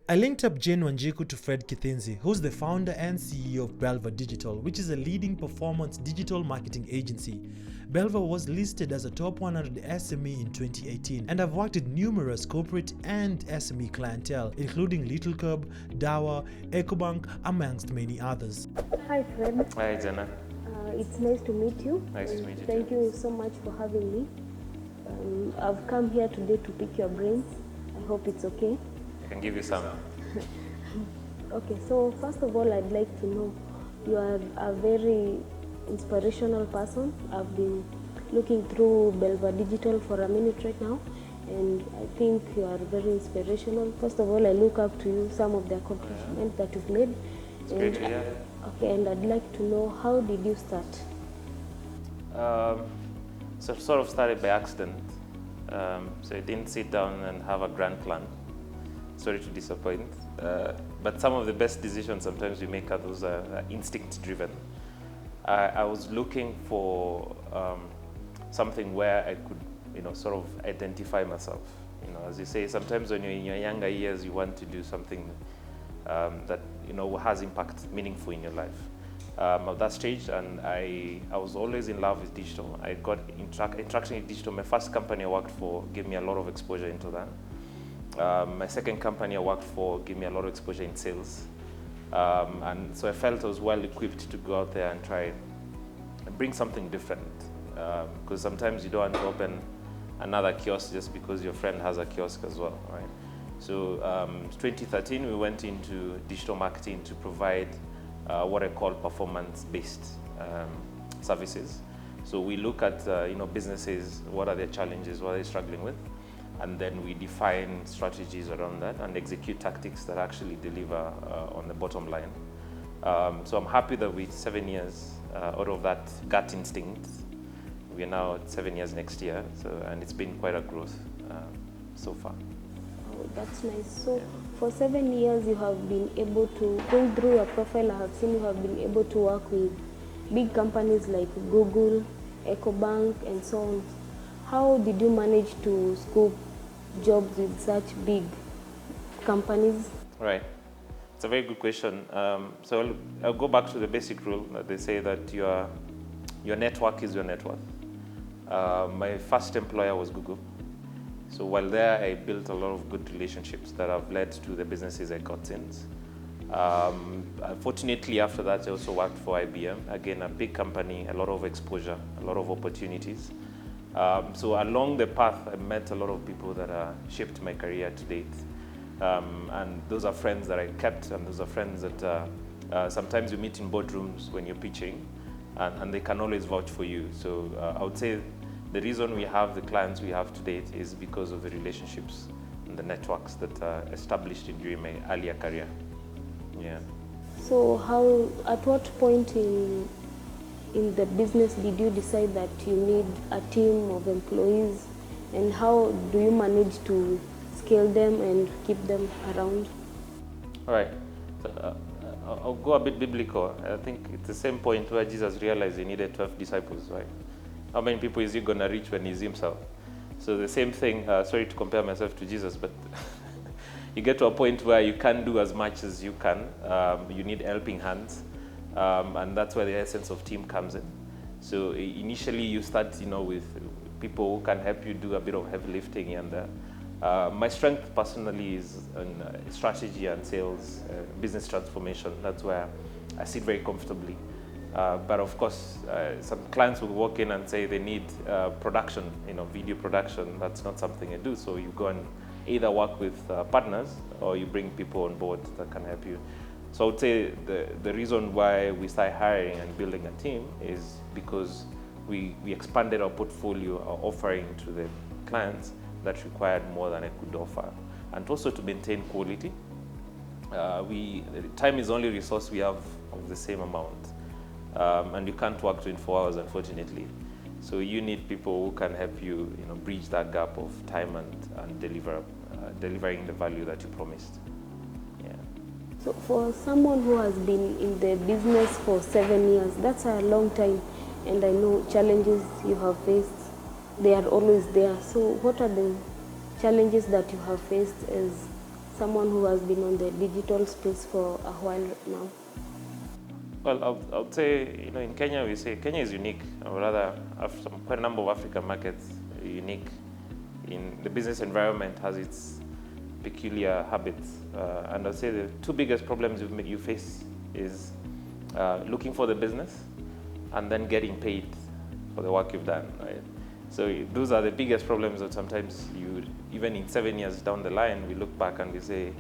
I linked up Jane Wanjiku to Fred Kithinzi, who's the founder and CEO of Belva Digital, which is a leading performance digital marketing agency. Belva was listed as a top 100 SME in 2018, and I've worked with numerous corporate and SME clientele, including Little Curb, Dawa, EcoBank, amongst many others. Hi Fred. Hi Jenna. It's nice to meet you. Nice to meet you. Thank you so much for having me. I've come here today to pick your brains. I hope it's okay. I can give you some. Okay, so first of all, I'd like to know, you are a very inspirational person. I've been looking through Belva Digital for a minute right now, and I think you are very inspirational. First of all, I look up to you, some of the accomplishments that you've made. It's great to hear. Okay, and I'd like to know, how did you start? So sort of started by accident. So I didn't sit down and have a grand plan. Sorry to disappoint, but some of the best decisions sometimes we make are those instinct driven. I was looking for something where I could, sort of identify myself. As you say, sometimes when you're in your younger years, you want to do something that has impact, meaningful in your life. At that stage, and I was always in love with digital. I got interaction with digital. My first company I worked for gave me a lot of exposure into that. My second company I worked for gave me a lot of exposure in sales. And so I felt I was well equipped to go out there and try and bring something different. Because sometimes you don't want to open another kiosk just because your friend has a kiosk as well, right? So 2013, we went into digital marketing to provide what I call performance-based services. So we look at businesses, what are their challenges, what are they struggling with, and then we define strategies around that and execute tactics that actually deliver on the bottom line. So I'm happy that with 7 years out of that gut instinct, we are now at 7 years next year, and it's been quite a growth so far. Oh, that's nice. So for 7 years, you have been able to, going through your profile, I have seen you have been able to work with big companies like Google, EcoBank, and so on. How did you manage to scoop jobs with such big companies? Right. It's a very good question. So I'll go back to the basic rule that they say that your network is your net worth. My first employer was Google. So while there, I built a lot of good relationships that have led to the businesses I got since. Fortunately, after that, I also worked for IBM. Again, a big company, a lot of exposure, a lot of opportunities. So along the path, I met a lot of people that shaped my career to date. And those are friends that I kept, and those are friends that sometimes you meet in boardrooms when you're pitching, and they can always vouch for you. So I would say the reason we have the clients we have to date is because of the relationships and the networks that are established during my earlier career. Yeah. So at what point in the business did you decide that you need a team of employees, and how do you manage to scale them and keep them around? All right. So, I'll go a bit biblical. I think it's the same point where Jesus realized he needed 12 disciples, right? How many people is he going to reach when he's himself? So the same thing, sorry to compare myself to Jesus, but you get to a point where you can't do as much as you can. You need helping hands. And that's where the essence of team comes in. So initially you start, with people who can help you do a bit of heavy lifting here and there. My strength personally is in strategy and sales, business transformation. That's where I sit very comfortably. But of course, some clients will walk in and say they need production, video production. That's not something I do. So you go and either work with partners or you bring people on board that can help you. So I would say the reason why we started hiring and building a team is because we expanded our portfolio, our offering to the clients that required more than I could offer. And also to maintain quality. Time is the only resource we have of the same amount. And you can't work 24 hours, unfortunately. So you need people who can help you, bridge that gap of time and delivering the value that you promised. Yeah. So for someone who has been in the business for 7 years, that's a long time. And I know challenges you have faced, they are always there. So what are the challenges that you have faced as someone who has been on the digital space for a while now? Well, I'll say, in Kenya we say Kenya is unique, or rather, quite a number of African markets are unique. In the business environment has its peculiar habits, and I'll say the two biggest problems you face is looking for the business and then getting paid for the work you've done, right? So those are the biggest problems that sometimes even in 7 years down the line, we look back and we say,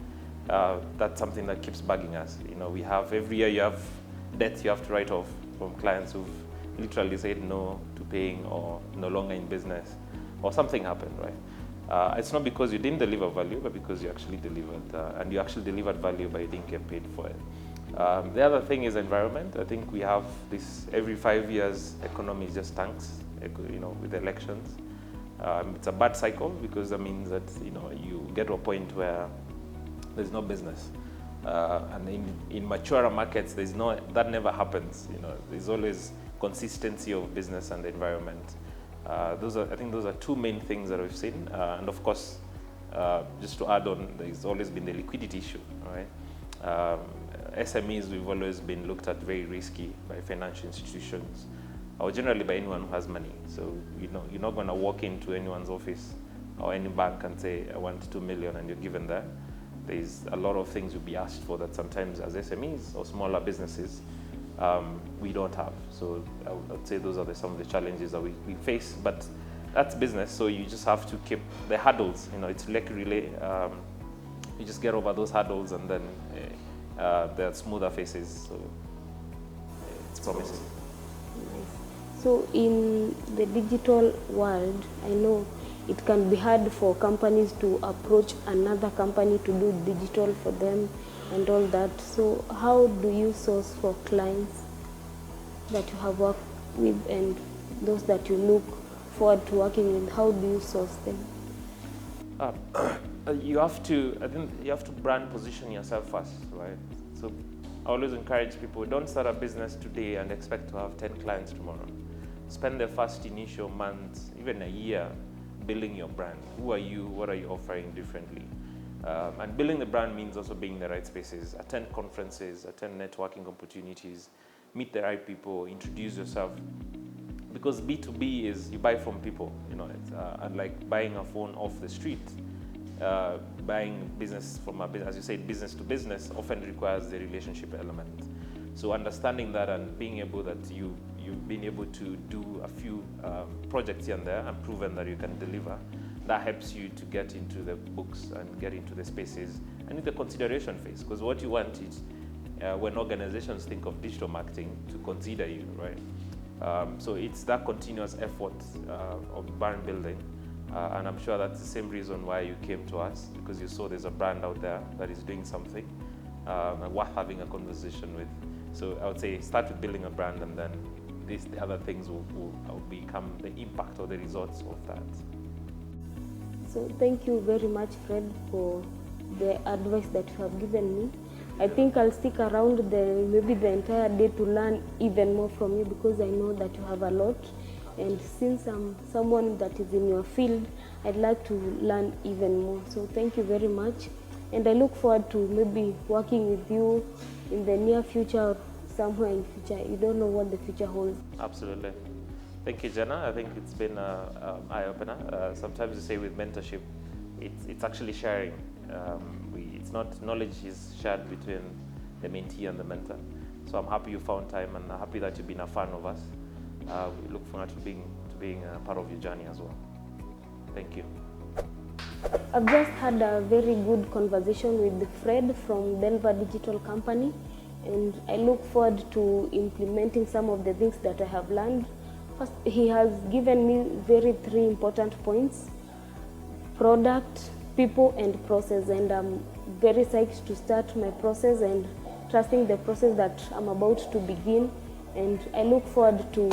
that's something that keeps bugging us. We have, every year you have debts you have to write off from clients who've literally said no to paying or no longer in business, or something happened, right? It's not because you didn't deliver value, but because you actually delivered, and you actually delivered value but you didn't get paid for it. The other thing is environment. I think we have this, every 5 years, economy just tanks, with elections. It's a bad cycle because that means that, you get to a point where there's no business. And in maturer markets, that never happens. There's always consistency of business and the environment. I think those are two main things that we've seen. And of course, just to add on, there's always been the liquidity issue, right? SMEs, we've always been looked at very risky by financial institutions, or generally by anyone who has money. So, you're not going to walk into anyone's office or any bank and say, I want 2 million, and you're given that. There's a lot of things you'll be asked for that sometimes as SMEs or smaller businesses, we don't have. So I would say those are some of the challenges that we face, but that's business. So you just have to keep the hurdles, it's like relay. You just get over those hurdles and then there are smoother faces. So it's promising. Nice. So in the digital world, I know it can be hard for companies to approach another company to do digital for them and all that. So how do you source for clients that you have worked with and those that you look forward to working with? How do you source them? You have to brand position yourself first, right? So I always encourage people, don't start a business today and expect to have 10 clients tomorrow. Spend the first initial month, even a year, building your brand. Who are you? What are you offering differently? And building the brand means also being in the right spaces, attend conferences, attend networking opportunities, meet the right people, introduce yourself. Because B2B is you buy from people, it's unlike buying a phone off the street. Buying business from as you said, business to business often requires the relationship element. So understanding that and being able that you've been able to do a few projects here and there and proven that you can deliver, that helps you to get into the books and get into the spaces and in the consideration phase. Because what you want is when organizations think of digital marketing to consider you, right? So it's that continuous effort of brand building. And I'm sure that's the same reason why you came to us, because you saw there's a brand out there that is doing something and worth having a conversation with. So I would say start with building a brand, and then the other things will become the impact or the results of that. So thank you very much, Fred, for the advice that you have given me. I think I'll stick around maybe the entire day to learn even more from you, because I know that you have a lot. And since I'm someone that is in your field, I'd like to learn even more. So thank you very much. And I look forward to maybe working with you in the near future or somewhere in future. You don't know what the future holds. Absolutely. Thank you, Jenna. I think it's been an eye-opener. Sometimes you say with mentorship, it's actually sharing. It's not knowledge is shared between the mentee and the mentor. So I'm happy you found time, and I'm happy that you've been a fan of us. We look forward to being a part of your journey as well. Thank you. I've just had a very good conversation with Fred from Belva Digital Company, and I look forward to implementing some of the things that I have learned. First, he has given me three important points: product, people, and process. And I'm very psyched to start my process and trusting the process that I'm about to begin. And I look forward to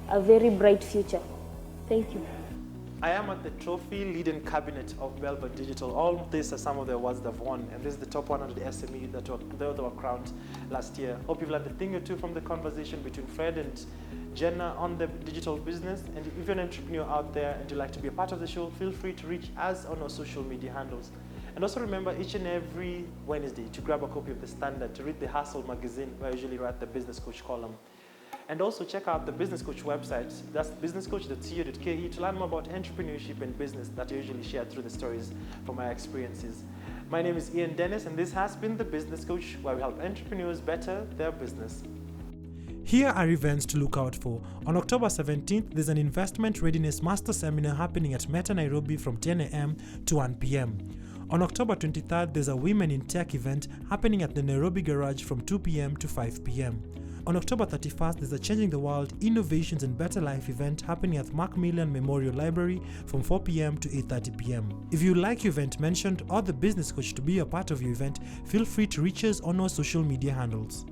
a very bright future. Thank you. I am at the trophy leading cabinet of Belva Digital. All these are some of the awards they've won, and this is the top 100 SME that were crowned last year. Hope you've learned a thing or two from the conversation between Fred and Jenna on the digital business. And if you're an entrepreneur out there and you'd like to be a part of the show, feel free to reach us on our social media handles. And also remember each and every Wednesday to grab a copy of The Standard, to read the Hustle magazine where I usually write the Business Coach column. And also check out the Business Coach website, that's businesscoach.co.ke, to learn more about entrepreneurship and business that I usually share through the stories from my experiences. My name is Ian Dennis, and this has been the Business Coach, where we help entrepreneurs better their business. Here are events to look out for. On October 17th, there's an Investment Readiness Master Seminar happening at Meta Nairobi from 10 a.m. to 1 p.m. On October 23rd, there's a Women in Tech event happening at the Nairobi Garage from 2 p.m. to 5 p.m. On October 31st, there's a Changing the World Innovations and Better Life event happening at Macmillan Memorial Library from 4 p.m. to 8:30 p.m. If you like your event mentioned or the Business Coach to be a part of your event, feel free to reach us on our social media handles.